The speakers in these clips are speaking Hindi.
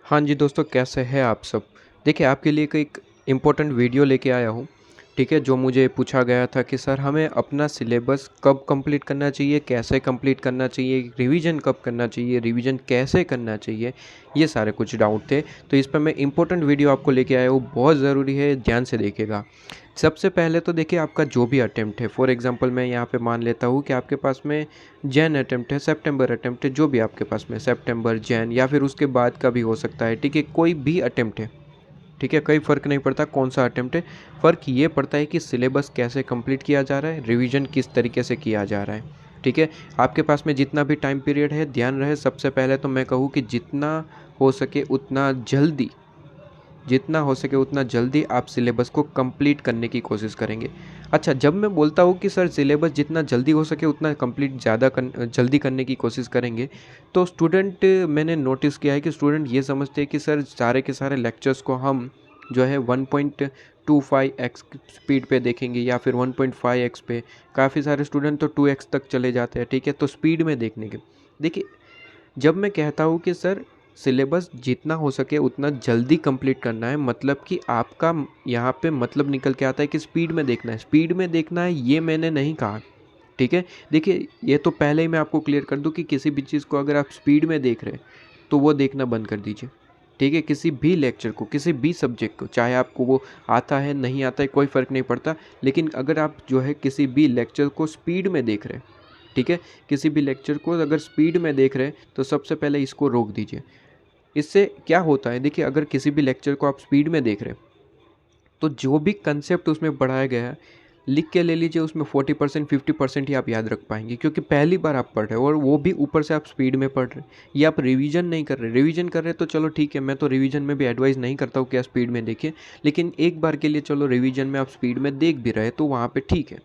हाँ जी दोस्तों, कैसे हैं आप सब। देखिए आपके लिए एक इम्पोर्टेंट वीडियो लेके आया हूँ। ठीक है, जो मुझे पूछा गया था कि सर हमें अपना सिलेबस कब कंप्लीट करना चाहिए, कैसे कंप्लीट करना चाहिए, रिवीजन कब करना चाहिए, रिवीजन कैसे करना चाहिए, ये सारे कुछ डाउट थे। तो इस पर मैं इम्पोर्टेंट वीडियो आपको लेके आया हूँ, बहुत ज़रूरी है, ध्यान से देखिएगा। सबसे पहले तो देखिए आपका जो भी अटेम्प्ट है, फॉर एग्जांपल मैं यहाँ पे मान लेता हूँ कि आपके पास में जैन अटेम्प्ट है, सितंबर अटेम्प्ट है, जो भी आपके पास में सितंबर जैन या फिर उसके बाद का भी हो सकता है। ठीक है, कोई भी अटेम्प्ट है। ठीक है, कोई फ़र्क नहीं पड़ता कौन सा अटेम्प्ट है, फ़र्क ये पड़ता है कि सिलेबस कैसे कंप्लीट किया जा रहा है, रिवीजन किस तरीके से किया जा रहा है। ठीक है, आपके पास में जितना भी टाइम पीरियड है, ध्यान रहे सबसे पहले तो मैं कहूँ कि जितना हो सके उतना जल्दी आप सिलेबस को कंप्लीट करने की कोशिश करेंगे। अच्छा, जब मैं बोलता हूँ कि सर सिलेबस जितना जल्दी हो सके उतना कंप्लीट जल्दी करने की कोशिश करेंगे, तो स्टूडेंट मैंने नोटिस किया है कि स्टूडेंट ये समझते हैं कि सर सारे के सारे लेक्चर्स को हम जो है 1.25x स्पीड पे देखेंगे या फिर 1.5x पे। काफ़ी सारे स्टूडेंट तो 2x तक चले जाते हैं। ठीक है, तो स्पीड में देखने के देखिए, जब मैं कहता हूँ कि सर सिलेबस जितना हो सके उतना जल्दी कंप्लीट करना है, मतलब कि आपका यहाँ पे मतलब निकल के आता है कि स्पीड में देखना है, स्पीड में देखना है, ये मैंने नहीं कहा। ठीक है, देखिए ये तो पहले ही मैं आपको क्लियर कर दूं कि किसी भी चीज़ को अगर आप स्पीड में देख रहे हैं तो वो देखना बंद कर दीजिए। ठीक है, किसी भी लेक्चर को, किसी भी सब्जेक्ट को, चाहे आपको वो आता है नहीं आता है कोई फ़र्क नहीं पड़ता, लेकिन अगर आप जो है किसी भी लेक्चर को स्पीड में देख रहे हैं, ठीक है, किसी भी लेक्चर को अगर स्पीड में देख रहे हैं तो सबसे पहले इसको रोक दीजिए। इससे क्या होता है, देखिए अगर किसी भी लेक्चर को आप स्पीड में देख रहे हैं तो जो भी कंसेप्ट उसमें पढ़ाया गया है लिख के ले लीजिए, उसमें 40% 50% ही आप याद रख पाएंगे, क्योंकि पहली बार आप पढ़ रहे हो और वो भी ऊपर से आप स्पीड में पढ़ रहे हैं। ये आप रिवीजन नहीं कर रहे, रिवीजन कर रहे तो चलो ठीक है, मैं तो रिवीजन में भी एडवाइस नहीं करता हूँ कि आप स्पीड में देखिए, लेकिन एक बार के लिए चलो रिवीजन में आप स्पीड में देख भी रहे तो वहाँ पे ठीक है।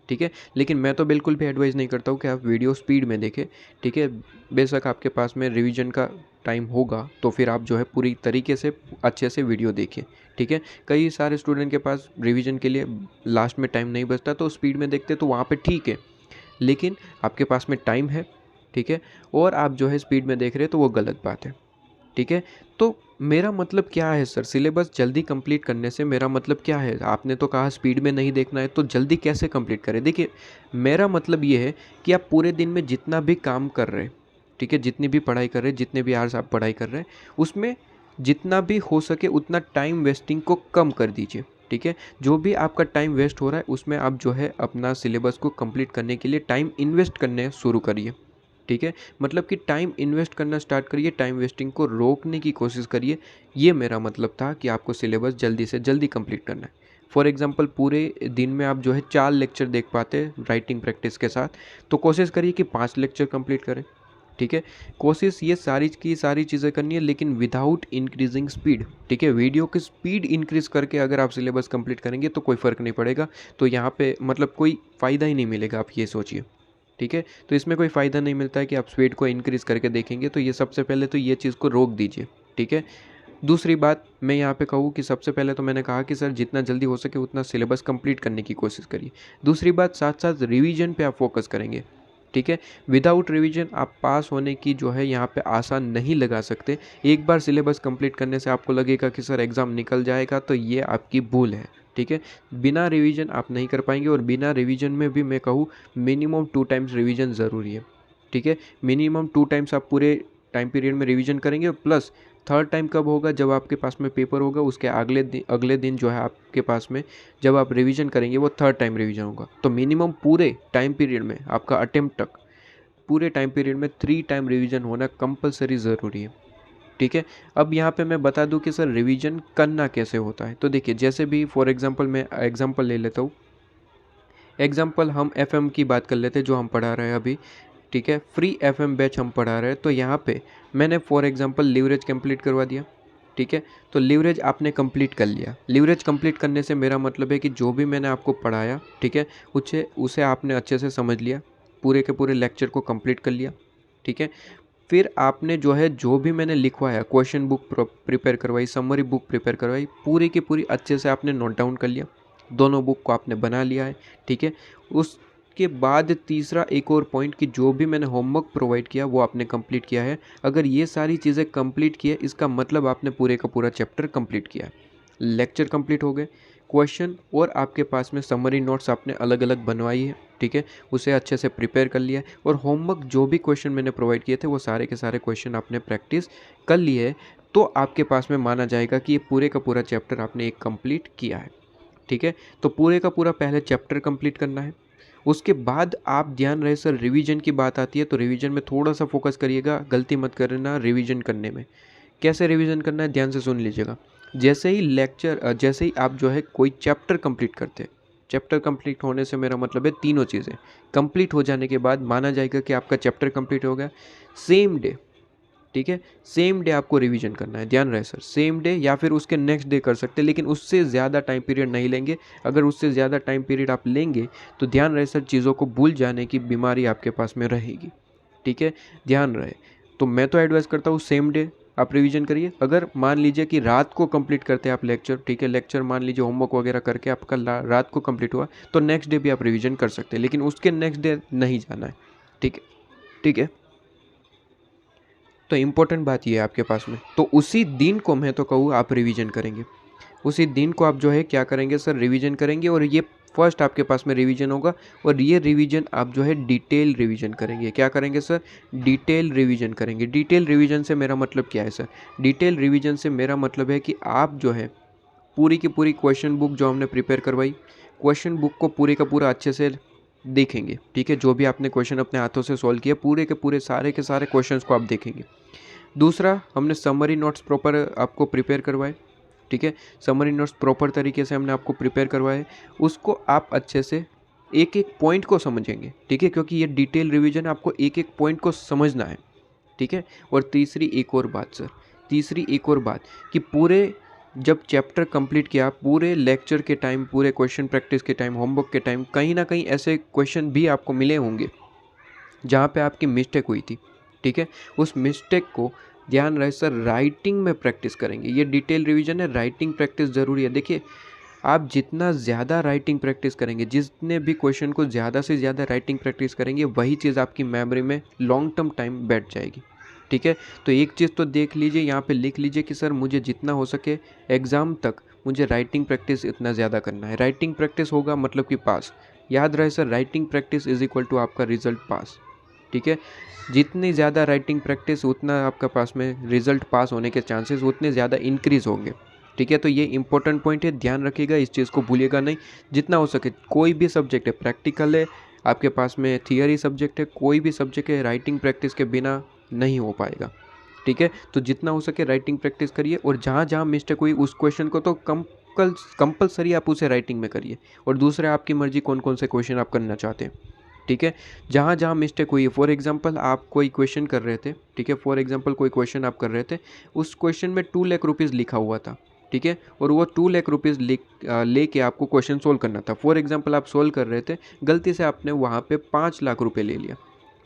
ठीक है, लेकिन मैं तो बिल्कुल भी एडवाइस नहीं करता हूँ कि आप वीडियो स्पीड में देखें। ठीक है, बेशक आपके पास में रिवीजन का टाइम होगा तो फिर आप जो है पूरी तरीके से अच्छे से वीडियो देखिए। ठीक है, कई सारे स्टूडेंट के पास रिवीजन के लिए लास्ट में टाइम नहीं बचता तो स्पीड में देखते तो वहाँ पे ठीक है, लेकिन आपके पास में टाइम है, ठीक है, और आप जो है स्पीड में देख रहे हैं तो वो गलत बात है। ठीक है, तो मेरा मतलब क्या है सर, सिलेबस जल्दी कंप्लीट करने से मेरा मतलब क्या है। आपने तो कहा स्पीड में नहीं देखना है, तो जल्दी कैसे कंप्लीट करें। देखिए मेरा मतलब ये है कि आप पूरे दिन में जितना भी काम कर रहे हैं, ठीक है, जितनी भी पढ़ाई कर रहे हैं, जितने भी आवर्स आप पढ़ाई कर रहे हैं, उसमें जितना भी हो सके उतना टाइम वेस्टिंग को कम कर दीजिए। ठीक है, जो भी आपका टाइम वेस्ट हो रहा है उसमें आप जो है अपना सिलेबस को कंप्लीट करने के लिए टाइम इन्वेस्ट करने शुरू करिए। ठीक है, मतलब कि टाइम इन्वेस्ट करना स्टार्ट करिए, टाइम वेस्टिंग को रोकने की कोशिश करिए। ये मेरा मतलब था कि आपको सिलेबस जल्दी से जल्दी कंप्लीट करना है। फॉर एग्जांपल पूरे दिन में आप जो है 4 लेक्चर देख पाते हैं राइटिंग प्रैक्टिस के साथ, तो कोशिश करिए कि 5 लेक्चर कंप्लीट करें। ठीक है, कोशिश ये सारी की सारी चीज़ें करनी है, लेकिन विदाउट इंक्रीजिंग स्पीड। ठीक है, वीडियो की स्पीड इंक्रीज़ करके अगर आप सिलेबस कंप्लीट करेंगे तो कोई फ़र्क नहीं पड़ेगा, तो यहाँ पे मतलब कोई फ़ायदा ही नहीं मिलेगा, आप ये सोचिए। ठीक है, तो इसमें कोई फ़ायदा नहीं मिलता है कि आप स्पीड को इंक्रीज़ करके देखेंगे, तो ये सबसे पहले तो ये चीज़ को रोक दीजिए। ठीक है, दूसरी बात मैं यहाँ पे कहूँ कि सबसे पहले तो मैंने कहा कि सर जितना जल्दी हो सके उतना सिलेबस कंप्लीट करने की कोशिश करिए। दूसरी बात, साथ साथ रिवीजन पे आप फोकस करेंगे। ठीक है, विदाउट रिवीजन आप पास होने की जो है यहाँ पे आशा नहीं लगा सकते। एक बार सिलेबस कंप्लीट करने से आपको लगेगा कि सर एग्ज़ाम निकल जाएगा, तो ये आपकी भूल है। ठीक है, बिना रिवीजन आप नहीं कर पाएंगे, और बिना रिवीजन में भी मैं कहूँ मिनिमम 2 टाइम्स रिवीजन ज़रूरी है। ठीक है, मिनिमम 2 टाइम्स आप पूरे टाइम पीरियड में रिवीजन करेंगे, प्लस थर्ड टाइम कब होगा, जब आपके पास में पेपर होगा उसके अगले दिन जो है आपके पास में जब आप रिवीजन करेंगे वो थर्ड टाइम रिवीजन होगा। तो मिनिमम पूरे टाइम पीरियड में आपका अटेम्प्ट तक पूरे टाइम पीरियड में 3 टाइम रिवीजन होना कंपलसरी ज़रूरी है। ठीक है, अब यहाँ पे मैं बता दूं कि सर रिवीजन करना कैसे होता है। तो देखिए, जैसे भी फॉर एग्जांपल मैं एग्जांपल ले लेता हूँ। एग्जांपल हम एफएम की बात कर लेते हैं जो हम पढ़ा रहे हैं अभी। ठीक है, फ्री एफएम बैच हम पढ़ा रहे हैं, तो यहाँ पे मैंने फॉर एग्जांपल लीवरेज कंप्लीट करवा दिया। ठीक है, तो लीवरेज आपने कंप्लीट कर लिया। लीवरेज कंप्लीट करने से मेरा मतलब है कि जो भी मैंने आपको पढ़ाया, ठीक है, उसे आपने अच्छे से समझ लिया, पूरे के पूरे लेक्चर को कंप्लीट कर लिया। ठीक है, फिर आपने जो है जो भी मैंने लिखवाया, क्वेश्चन बुक प्रिपेयर करवाई, समरी बुक प्रिपेयर करवाई, पूरी की पूरी अच्छे से आपने नोट डाउन कर लिया, दोनों बुक को आपने बना लिया है। ठीक है, उस उसके बाद तीसरा एक और पॉइंट कि जो भी मैंने होमवर्क प्रोवाइड किया वो आपने कंप्लीट किया है। अगर ये सारी चीज़ें कंप्लीट किया इसका मतलब आपने पूरे का पूरा चैप्टर कंप्लीट किया। लेक्चर कंप्लीट हो गए, क्वेश्चन और आपके पास में समरी नोट्स आपने अलग अलग बनवाई है, ठीक है, उसे अच्छे से प्रिपेयर कर लिया है, और होमवर्क जो भी क्वेश्चन मैंने प्रोवाइड किए थे वो सारे के सारे क्वेश्चन आपने प्रैक्टिस कर लिए है, तो आपके पास में माना जाएगा कि ये पूरे का पूरा चैप्टर आपने एक कंप्लीट किया है। ठीक है, तो पूरे का पूरा पहले चैप्टर कंप्लीट करना है। उसके बाद आप ध्यान रहे सर रिवीजन की बात आती है तो रिवीजन में थोड़ा सा फोकस करिएगा, गलती मत करना रिवीजन करने में। कैसे रिवीजन करना है ध्यान से सुन लीजिएगा। जैसे ही आप जो है कोई चैप्टर कंप्लीट करते हैं, चैप्टर कंप्लीट होने से मेरा मतलब है तीनों चीज़ें कंप्लीट हो जाने के बाद माना जाएगा कि आपका चैप्टर कंप्लीट हो गया। सेम डे, ठीक है, सेम डे आपको रिवीजन करना है। ध्यान रहे सर, सेम डे या फिर उसके नेक्स्ट डे कर सकते हैं, लेकिन उससे ज़्यादा टाइम पीरियड नहीं लेंगे। अगर उससे ज़्यादा टाइम पीरियड आप लेंगे तो ध्यान रहे सर चीज़ों को भूल जाने की बीमारी आपके पास में रहेगी। ठीक है, ध्यान रहे। तो मैं तो एडवाइस करता हूँ सेम डे आप रिवीजन करिए। अगर मान लीजिए कि रात को कंप्लीट करते हैं आप लेक्चर, ठीक है, लेक्चर मान लीजिए होमवर्क वगैरह करके आपका रात को कंप्लीट हुआ तो नेक्स्ट डे भी आप रिवीजन कर सकते हैं, लेकिन उसके नेक्स्ट डे नहीं जाना है। ठीक है, ठीक है, तो इम्पोर्टेंट बात ये है आपके पास में, तो उसी दिन को मैं तो कहूँ आप रिवीजन करेंगे। उसी दिन को आप जो है क्या करेंगे सर, रिवीजन करेंगे, और ये फर्स्ट आपके पास में रिवीजन होगा, और ये रिवीजन आप जो है डिटेल रिवीजन करेंगे। क्या करेंगे सर, डिटेल रिवीजन करेंगे। डिटेल रिवीजन से मेरा मतलब क्या है सर, डिटेल रिवीजन से मेरा मतलब है कि आप जो है पूरी की पूरी क्वेश्चन बुक जो हमने प्रिपेयर करवाई, क्वेश्चन बुक को पूरे का पूरा अच्छे से देखेंगे। ठीक है, जो भी आपने क्वेश्चन अपने हाथों से सॉल्व किया पूरे के सारे क्वेश्चंस को आप देखेंगे। दूसरा, हमने समरी नोट्स प्रॉपर आपको प्रिपेयर करवाए। ठीक है, समरी नोट्स प्रॉपर तरीके से हमने आपको प्रिपेयर करवाए, उसको आप अच्छे से एक एक पॉइंट को समझेंगे। ठीक है, क्योंकि ये डिटेल रिवीजन आपको एक एक पॉइंट को समझना है। ठीक है, और तीसरी एक और बात सर, तीसरी एक और बात कि पूरे जब चैप्टर कंप्लीट किया, पूरे लेक्चर के टाइम, पूरे क्वेश्चन प्रैक्टिस के टाइम, होमवर्क के टाइम कहीं ना कहीं ऐसे क्वेश्चन भी आपको मिले होंगे जहाँ पे आपकी मिस्टेक हुई थी। ठीक है, उस मिस्टेक को ध्यान रहे सर राइटिंग में प्रैक्टिस करेंगे। ये डिटेल रिवीजन है, राइटिंग प्रैक्टिस ज़रूरी है। देखिए, आप जितना ज़्यादा राइटिंग प्रैक्टिस करेंगे, जितने भी क्वेश्चन को ज़्यादा से ज़्यादा राइटिंग प्रैक्टिस करेंगे, वही चीज़ आपकी मेमोरी में लॉन्ग टर्म टाइम बैठ जाएगी। ठीक है, तो एक चीज़ तो देख लीजिए, यहाँ पे लिख लीजिए कि सर मुझे जितना हो सके एग्ज़ाम तक मुझे राइटिंग प्रैक्टिस इतना ज़्यादा करना है। राइटिंग प्रैक्टिस होगा मतलब कि पास। याद रहे sir, writing practice is equal to आपका रिजल्ट पास। ठीक है, जितनी ज़्यादा राइटिंग प्रैक्टिस उतना आपका पास में रिजल्ट पास होने के चांसेस उतने ज़्यादा इंक्रीज़ होंगे। ठीक है, तो ये इंपॉर्टेंट पॉइंट है, ध्यान रखिएगा, इस चीज़ को भूलिएगा नहीं। जितना हो सके, कोई भी सब्जेक्ट है, प्रैक्टिकल है, आपके पास में थियरी सब्जेक्ट है, कोई भी सब्जेक्ट है, राइटिंग प्रैक्टिस के बिना नहीं हो पाएगा। ठीक है, तो जितना हो सके राइटिंग प्रैक्टिस करिए, और जहाँ जहाँ मिस्टेक हुई उस क्वेश्चन को तो कंपलसरी आप उसे राइटिंग में करिए, और दूसरे आपकी मर्जी कौन कौन से क्वेश्चन आप करना चाहते हैं। ठीक है, जहाँ जहाँ मिस्टेक हुई है, फॉर एग्जांपल आप कोई क्वेश्चन कर रहे थे, ठीक है, फॉर एग्जांपल कोई क्वेश्चन आप कर रहे थे, उस क्वेश्चन में 2 लाख रुपीज़ लिखा हुआ था। ठीक है, और वो 2 लाख रुपीज़ लेके आपको क्वेश्चन सोल्व करना था। फॉर एग्जांपल आप सोल्व कर रहे थे, गलती से आपने वहाँ पे 5 लाख रुपए ले लिया।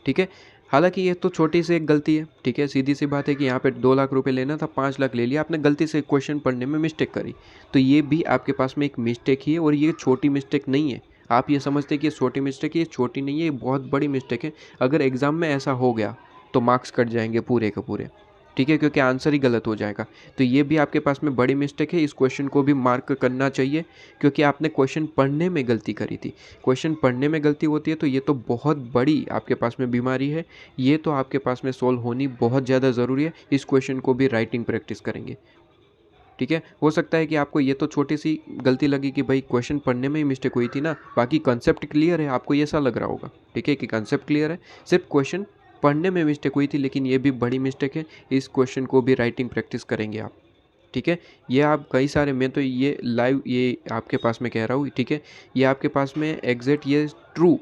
ठीक है, हालांकि ये तो छोटी सी एक गलती है। ठीक है, सीधी सी बात है कि यहाँ पे 2 लाख रुपए लेना था, 5 लाख ले लिया, आपने गलती से क्वेश्चन पढ़ने में मिस्टेक करी, तो ये भी आपके पास में एक मिस्टेक ही है, और ये छोटी मिस्टेक नहीं है। आप ये समझते हैं कि ये छोटी मिस्टेक है, ये छोटी नहीं है, ये बहुत बड़ी मिस्टेक है। अगर एग्ज़ाम में ऐसा हो गया तो मार्क्स कट जाएंगे पूरे के पूरे। ठीक है, क्योंकि आंसर ही गलत हो जाएगा। तो ये भी आपके पास में बड़ी मिस्टेक है, इस क्वेश्चन को भी मार्क करना चाहिए, क्योंकि आपने क्वेश्चन पढ़ने में गलती करी थी। क्वेश्चन पढ़ने में गलती होती है तो ये तो बहुत बड़ी आपके पास में बीमारी है, ये तो आपके पास में सोल्व होनी बहुत ज़्यादा ज़रूरी है। इस क्वेश्चन को भी राइटिंग प्रैक्टिस करेंगे। ठीक है, हो सकता है कि आपको ये तो छोटी सी गलती लगी कि भाई क्वेश्चन पढ़ने में ही मिस्टेक हुई थी ना, बाकी कंसेप्ट क्लियर है, आपको ये ऐसा लग रहा होगा। ठीक है, कि कंसेप्ट क्लियर है, सिर्फ क्वेश्चन पढ़ने में मिस्टेक हुई थी, लेकिन ये भी बड़ी मिस्टेक है। इस क्वेश्चन को भी राइटिंग प्रैक्टिस करेंगे आप। ठीक है, ये आप कई सारे, मैं तो ये लाइव ये आपके पास में कह रहा हूँ। ठीक है, ये आपके पास में एग्जैक्ट ये ट्रू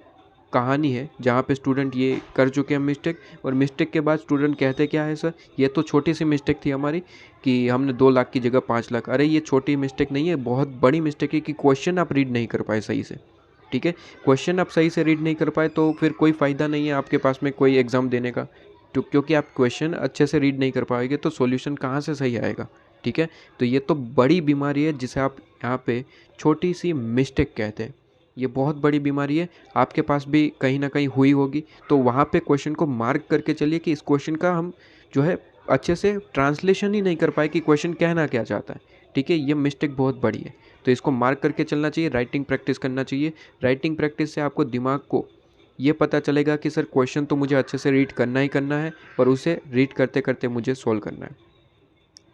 कहानी है जहाँ पे स्टूडेंट ये कर चुके हैं मिस्टेक, और मिस्टेक के बाद स्टूडेंट कहते क्या है, सर ये तो छोटी सी मिस्टेक थी हमारी कि हमने 2 लाख की जगह 5 लाख। अरे ये छोटी मिस्टेक नहीं है, बहुत बड़ी मिस्टेक है कि क्वेश्चन आप रीड नहीं कर पाए सही से। ठीक है, क्वेश्चन आप सही से रीड नहीं कर पाए तो फिर कोई फ़ायदा नहीं है आपके पास में कोई एग्ज़ाम देने का, तो क्योंकि आप क्वेश्चन अच्छे से रीड नहीं कर पाएंगे तो सॉल्यूशन कहाँ से सही आएगा। ठीक है, तो ये तो बड़ी बीमारी है जिसे आप यहाँ पे छोटी सी मिस्टेक कहते हैं। ये बहुत बड़ी बीमारी है, आपके पास भी कहीं ना कहीं हुई होगी। तो वहाँ पे क्वेश्चन को मार्क करके चलिए कि इस क्वेश्चन का हम जो है अच्छे से ट्रांसलेशन ही नहीं कर पाए कि क्वेश्चन कहना क्या चाहता है। ठीक है, ये मिस्टेक बहुत बड़ी है, तो इसको मार्क करके चलना चाहिए। राइटिंग प्रैक्टिस करना चाहिए। राइटिंग प्रैक्टिस से आपको दिमाग को ये पता चलेगा कि सर क्वेश्चन तो मुझे अच्छे से रीड करना ही करना है और उसे रीड करते करते मुझे सोल्व करना है।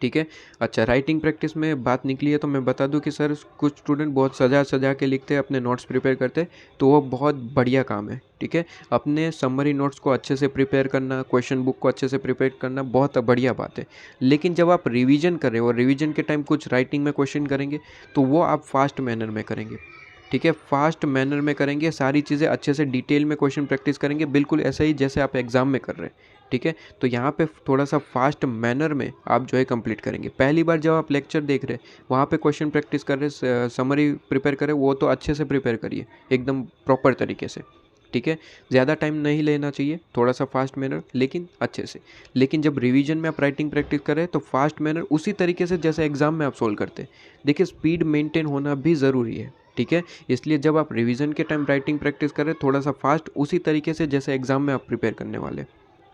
ठीक है। अच्छा, राइटिंग प्रैक्टिस में बात निकली है तो मैं बता दूं कि सर कुछ स्टूडेंट बहुत सजा सजा के लिखते हैं, अपने नोट्स प्रिपेयर करते हैं, तो वो बहुत बढ़िया काम है। ठीक है, अपने समरी नोट्स को अच्छे से प्रिपेयर करना, क्वेश्चन बुक को अच्छे से प्रिपेयर करना बहुत बढ़िया बात है। लेकिन जब आप रिवीजन कर रहे हो और रिवीजन के टाइम कुछ राइटिंग में क्वेश्चन करेंगे तो वो आप फास्ट मैनर में करेंगे। ठीक है, फास्ट मैनर में करेंगे, सारी चीज़ें अच्छे से डिटेल में क्वेश्चन प्रैक्टिस करेंगे, बिल्कुल ऐसा ही जैसे आप एग्ज़ाम में कर रहे हैं। ठीक है, तो यहाँ पे थोड़ा सा फास्ट मैनर में आप जो है कंप्लीट करेंगे। पहली बार जब आप लेक्चर देख रहे हैं, वहाँ पे क्वेश्चन प्रैक्टिस कर रहे, समरी प्रिपेयर करें, वो तो अच्छे से प्रिपेयर करिए एकदम प्रॉपर तरीके से। ठीक है, ज़्यादा टाइम नहीं लेना चाहिए, थोड़ा सा फास्ट मैनर लेकिन अच्छे से। लेकिन जब रिवीजन में आप राइटिंग प्रैक्टिस करें तो फास्ट मैनर उसी तरीके से जैसे एग्ज़ाम में आप सोल्व करते हैं। देखिए, स्पीड मेंटेन होना भी ज़रूरी है। ठीक है, इसलिए जब आप रिवीजन के टाइम राइटिंग प्रैक्टिस करें, थोड़ा सा फास्ट उसी तरीके से जैसे एग्ज़ाम में आप प्रिपेयर करने वाले।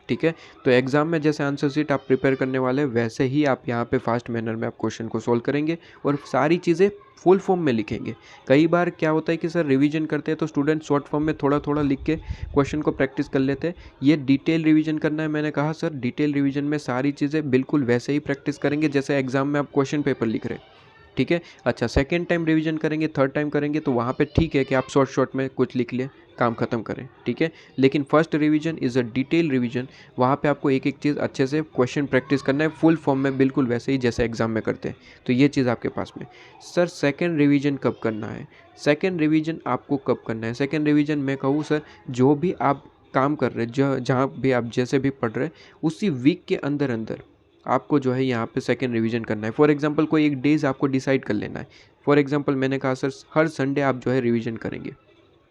ठीक है, तो एग्ज़ाम में जैसे आंसर शीट आप प्रिपेयर करने वाले, वैसे ही आप यहाँ पे फास्ट मैनर में आप क्वेश्चन को सोल्व करेंगे और सारी चीज़ें फुल फॉर्म में लिखेंगे। कई बार क्या होता है कि सर रिवीजन करते हैं तो स्टूडेंट शॉर्ट फॉर्म में थोड़ा थोड़ा लिख के क्वेश्चन को प्रैक्टिस कर लेते हैं। ये डिटेल रिवीजन करना है। मैंने कहा सर डिटेल रिवीजन में सारी चीज़ें बिल्कुल वैसे ही प्रैक्टिस करेंगे जैसे एग्ज़ाम में आप क्वेश्चन पेपर लिख रहे हैं। ठीक है, अच्छा, सेकेंड टाइम रिवीजन करेंगे, थर्ड टाइम करेंगे तो वहाँ पे ठीक है कि आप शॉर्ट शॉर्ट में कुछ लिख लिए, काम ख़त्म करें। ठीक है, लेकिन first revision is a detail revision. वहाँ पे आपको एक एक चीज़ अच्छे से क्वेश्चन प्रैक्टिस करना है फुल फॉर्म में, बिल्कुल वैसे ही जैसे एग्जाम में करते हैं। तो ये चीज़ आपके पास में। सर सेकेंड रिवीजन कब करना है? सेकेंड रिवीजन आपको कब करना है? सेकेंड रिवीजन मैं कहूँ सर, जो भी आप काम कर रहे हैं, जहाँ भी आप जैसे भी पढ़ रहे हैं, उसी वीक के अंदर अंदर आपको जो है यहाँ पे सेकेंड रिवीजन करना है। फॉर एग्जांपल कोई एक डेज आपको डिसाइड कर लेना है। फॉर एग्जांपल मैंने कहा सर हर संडे आप जो है रिवीजन करेंगे।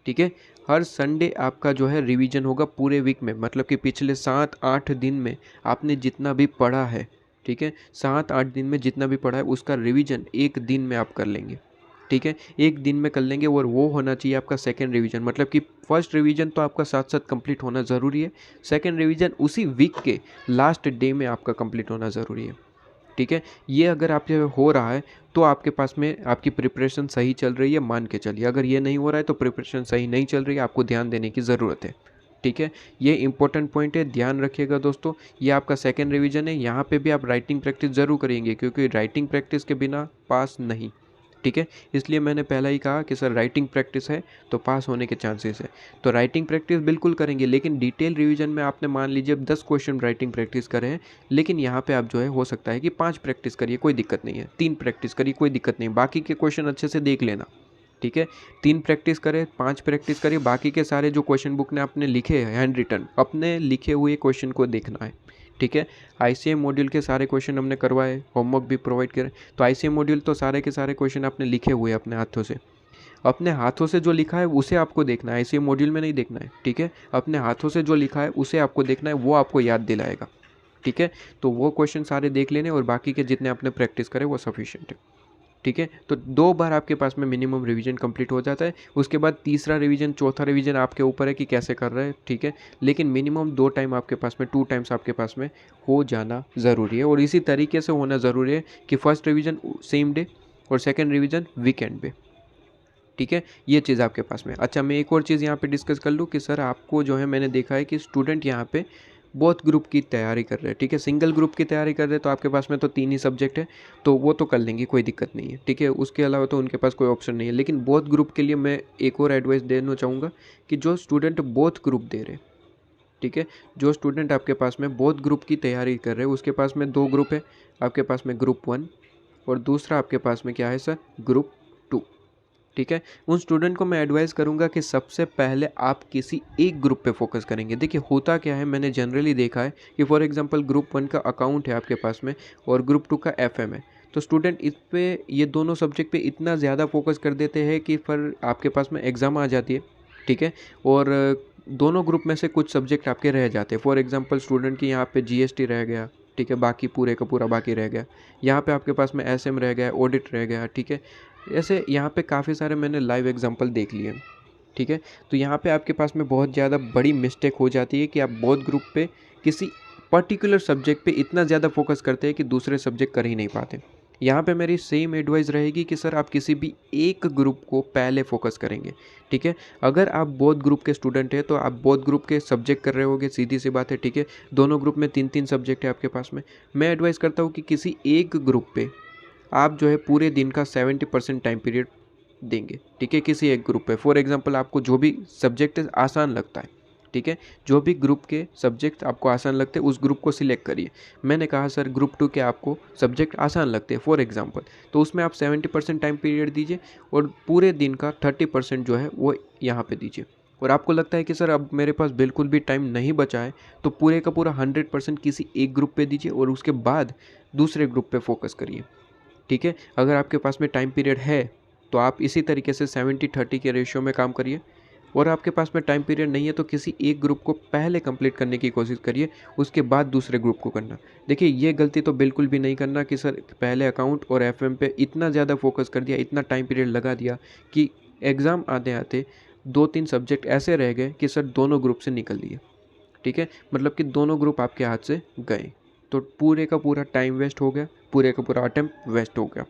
ठीक है, हर संडे आपका जो है रिवीजन होगा पूरे वीक में, मतलब कि पिछले 7-8 दिन में आपने जितना भी पढ़ा है, ठीक है, 7-8 दिन में जितना भी पढ़ा है उसका रिवीजन एक दिन में आप कर लेंगे। ठीक है, एक दिन में कर लेंगे और वो होना चाहिए आपका सेकेंड रिवीजन। मतलब कि फर्स्ट रिवीजन तो आपका साथ साथ कंप्लीट होना ज़रूरी है, सेकेंड रिवीजन उसी वीक के लास्ट डे में आपका कंप्लीट होना ज़रूरी है। ठीक है, ये अगर आपसे हो रहा है तो आपके पास में आपकी प्रिपरेशन सही चल रही है, मान के चलिए। अगर ये नहीं हो रहा है तो प्रिपरेशन सही नहीं चल रही है, आपको ध्यान देने की ज़रूरत है। ठीक है, ये इंपॉर्टेंट पॉइंट है, ध्यान रखिएगा दोस्तों। ये आपका सेकेंड रिवीजन है, यहाँ पे भी आप राइटिंग प्रैक्टिस ज़रूर करेंगे क्योंकि राइटिंग प्रैक्टिस के बिना पास नहीं। ठीक है, इसलिए मैंने पहला ही कहा कि सर राइटिंग प्रैक्टिस है तो पास होने के चांसेस है। तो राइटिंग प्रैक्टिस बिल्कुल करेंगे, लेकिन डिटेल रिवीजन में आपने मान लीजिए 10 क्वेश्चन राइटिंग प्रैक्टिस करे हैं, लेकिन यहाँ पे आप जो है हो सकता है कि 5 प्रैक्टिस करिए, कोई दिक्कत नहीं है, 3 प्रैक्टिस करिए, कोई दिक्कत नहीं, बाकी के क्वेश्चन अच्छे से देख लेना। ठीक है, 3 प्रैक्टिस करें, 5 प्रैक्टिस करिए, बाकी के सारे जो क्वेश्चन बुक ने आपने लिखे हैं हैंड रिटन, अपने लिखे हुए क्वेश्चन को देखना है। ठीक है, आईसीएम मॉड्यूल के सारे क्वेश्चन हमने करवाए, होमवर्क भी प्रोवाइड करे, तो आईसीएम मॉड्यूल तो सारे के सारे क्वेश्चन आपने लिखे हुए अपने हाथों से। अपने हाथों से जो लिखा है उसे आपको देखना है, आईसीएम मॉड्यूल में नहीं देखना है। ठीक है, अपने हाथों से जो लिखा है उसे आपको देखना है, वो आपको याद दिलाएगा। ठीक है, तो वो क्वेश्चन सारे देख लेने और बाकी के जितने आपने प्रैक्टिस करे वो सफिशिएंट है। ठीक है, तो 2 बार आपके पास में मिनिमम रिवीजन कंप्लीट हो जाता है। उसके बाद तीसरा रिवीजन, चौथा रिवीजन आपके ऊपर है कि कैसे कर रहे हैं। ठीक है, लेकिन मिनिमम 2 टाइम आपके पास में, 2 टाइम्स आपके पास में हो जाना ज़रूरी है। और इसी तरीके से होना ज़रूरी है कि फर्स्ट रिवीजन सेम डे और सेकेंड रिवीजन वीकेंड पे। ठीक है, ये चीज़ आपके पास में। अच्छा, मैं एक और चीज़ यहाँ पे डिस्कस कर लूँ कि सर आपको जो है मैंने देखा है कि स्टूडेंट यहाँ पे बहुत ग्रुप की तैयारी कर रहे हैं। ठीक है, सिंगल ग्रुप की तैयारी कर रहे हैं तो आपके पास में तो 3 ही सब्जेक्ट है, तो वो तो कर लेंगे, कोई दिक्कत नहीं है। ठीक है, उसके अलावा तो उनके पास कोई ऑप्शन नहीं है। लेकिन बहुत ग्रुप के लिए मैं एक और एडवाइस देना चाहूँगा कि जो स्टूडेंट बहुत ग्रुप दे रहे हैं, ठीक है, जो स्टूडेंट आपके पास में बहुत ग्रुप की तैयारी कर रहे हैं, उसके पास में 2 ग्रुप है, आपके पास में ग्रुप 1 और दूसरा आपके पास में क्या है सर, ग्रुप 2। ठीक है, उन स्टूडेंट को मैं एडवाइस करूंगा कि सबसे पहले आप किसी एक ग्रुप पे फोकस करेंगे। देखिए होता क्या है, मैंने जनरली देखा है कि फॉर एग्जांपल ग्रुप 1 का अकाउंट है आपके पास में और ग्रुप 2 का एफएम है, तो स्टूडेंट इस पे, ये दोनों सब्जेक्ट पे इतना ज़्यादा फोकस कर देते हैं कि फिर आपके पास में एग्ज़ाम आ जाती है। ठीक है, और दोनों ग्रुप में से कुछ सब्जेक्ट आपके रह जाते हैं। फॉर एग्जांपल स्टूडेंट की यहाँ पे जीएसटी रह गया, ठीक है, बाकी पूरे का पूरा बाकी रह गया। यहाँ पे आपके पास में एसएम रह गया, ऑडिट रह गया, ठीक है। ऐसे यहाँ पे काफ़ी सारे मैंने लाइव एग्जांपल देख लिए, ठीक है। तो यहाँ पे आपके पास में बहुत ज़्यादा बड़ी मिस्टेक हो जाती है कि आप बोथ ग्रुप पे किसी पर्टिकुलर सब्जेक्ट पे इतना ज़्यादा फोकस करते हैं कि दूसरे सब्जेक्ट कर ही नहीं पाते। यहाँ पे मेरी सेम एडवाइस रहेगी कि सर आप किसी भी एक ग्रुप को पहले फोकस करेंगे, ठीक है। अगर आप बोथ ग्रुप के स्टूडेंट हैं तो आप बोथ ग्रुप के सब्जेक्ट कर रहे होगे, सीधी सी बात है, ठीक है। दोनों ग्रुप में 3-3 सब्जेक्ट है आपके पास में। मैं एडवाइस करता हूँ कि किसी एक ग्रुप पे आप जो है पूरे दिन का 70% टाइम पीरियड देंगे, ठीक है, किसी एक ग्रुप पे। फॉर एग्जांपल आपको जो भी सब्जेक्ट आसान लगता है, ठीक है, जो भी ग्रुप के सब्जेक्ट आपको आसान लगते हैं उस ग्रुप को सिलेक्ट करिए। मैंने कहा सर ग्रुप 2 के आपको सब्जेक्ट आसान लगते हैं फॉर एग्जांपल, तो उसमें आप 70% टाइम पीरियड दीजिए और पूरे दिन का 30% जो है वो यहाँ पे दीजिए। और आपको लगता है कि सर अब मेरे पास बिल्कुल भी टाइम नहीं बचा है, तो पूरे का पूरा 100% किसी एक ग्रुप पे दीजिए और उसके बाद दूसरे ग्रुप पे फोकस करिए, ठीक है। अगर आपके पास में टाइम पीरियड है तो आप इसी तरीके से 70-30 के रेशियो में काम करिए, और आपके पास में टाइम पीरियड नहीं है तो किसी एक ग्रुप को पहले कंप्लीट करने की कोशिश करिए, उसके बाद दूसरे ग्रुप को करना। देखिए ये गलती तो बिल्कुल भी नहीं करना कि सर पहले अकाउंट और एफएम पे इतना ज़्यादा फोकस कर दिया, इतना टाइम पीरियड लगा दिया कि एग्ज़ाम आते आते 2-3 सब्जेक्ट ऐसे रह गए कि सर दोनों ग्रुप से निकल लिए, ठीक है, मतलब कि दोनों ग्रुप आपके हाथ से गए, तो पूरे का पूरा टाइम वेस्ट हो गया, पूरे का पूरा अटेम्प्ट वेस्ट हो गया,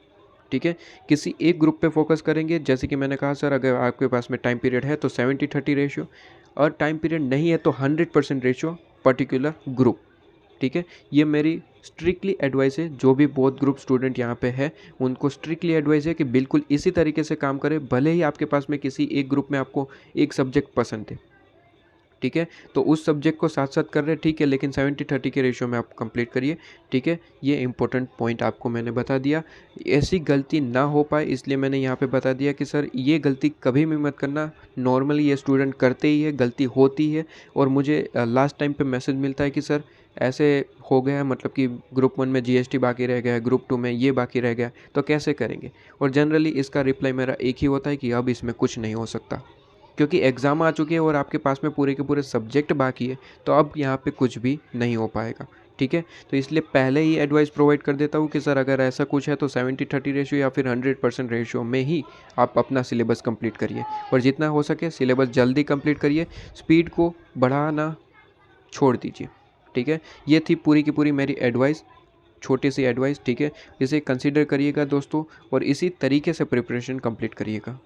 ठीक है। किसी एक ग्रुप पे फोकस करेंगे, जैसे कि मैंने कहा सर अगर आपके पास में टाइम पीरियड है तो 70-30 रेशियो, और टाइम पीरियड नहीं है तो 100% रेशियो पर्टिकुलर ग्रुप, ठीक है। ये मेरी स्ट्रिक्टली एडवाइस है, जो भी बोथ ग्रुप स्टूडेंट यहाँ पे है उनको स्ट्रिक्टली एडवाइस है कि बिल्कुल इसी तरीके से काम करें, भले ही आपके पास में किसी एक ग्रुप में आपको एक सब्जेक्ट पसंद है, ठीक है, तो उस सब्जेक्ट को साथ साथ कर रहे हैं, ठीक है, लेकिन 70-30 के रेशियो में आप कंप्लीट करिए, ठीक है। ये इंपॉर्टेंट पॉइंट आपको मैंने बता दिया, ऐसी गलती ना हो पाए इसलिए मैंने यहाँ पे बता दिया कि सर ये गलती कभी भी मत करना। नॉर्मली ये स्टूडेंट करते ही है, गलती होती है, और मुझे लास्ट टाइम पे मैसेज मिलता है कि सर ऐसे हो गया, मतलब कि ग्रुप 1 में जीएसटी बाकी रह गया है, ग्रुप 2 में ये बाकी रह गया, तो कैसे करेंगे। और जनरली इसका रिप्लाई मेरा एक ही होता है कि अब इसमें कुछ नहीं हो सकता, क्योंकि एग्ज़ाम आ चुकी है और आपके पास में पूरे के पूरे सब्जेक्ट बाकी है, तो अब यहाँ पे कुछ भी नहीं हो पाएगा, ठीक है। तो इसलिए पहले ही एडवाइस प्रोवाइड कर देता हूँ कि सर अगर ऐसा कुछ है तो 70-30 रेशियो या फिर 100% रेशियो में ही आप अपना सिलेबस कंप्लीट करिए, और जितना हो सके सिलेबस जल्दी कंप्लीट करिए, स्पीड को बढ़ाना छोड़ दीजिए, ठीक है। ये थी पूरी की पूरी मेरी एडवाइस, छोटी सी एडवाइस, ठीक है। इसे कंसिडर करिएगा दोस्तों, और इसी तरीके से प्रिपरेशन कंप्लीट करिएगा।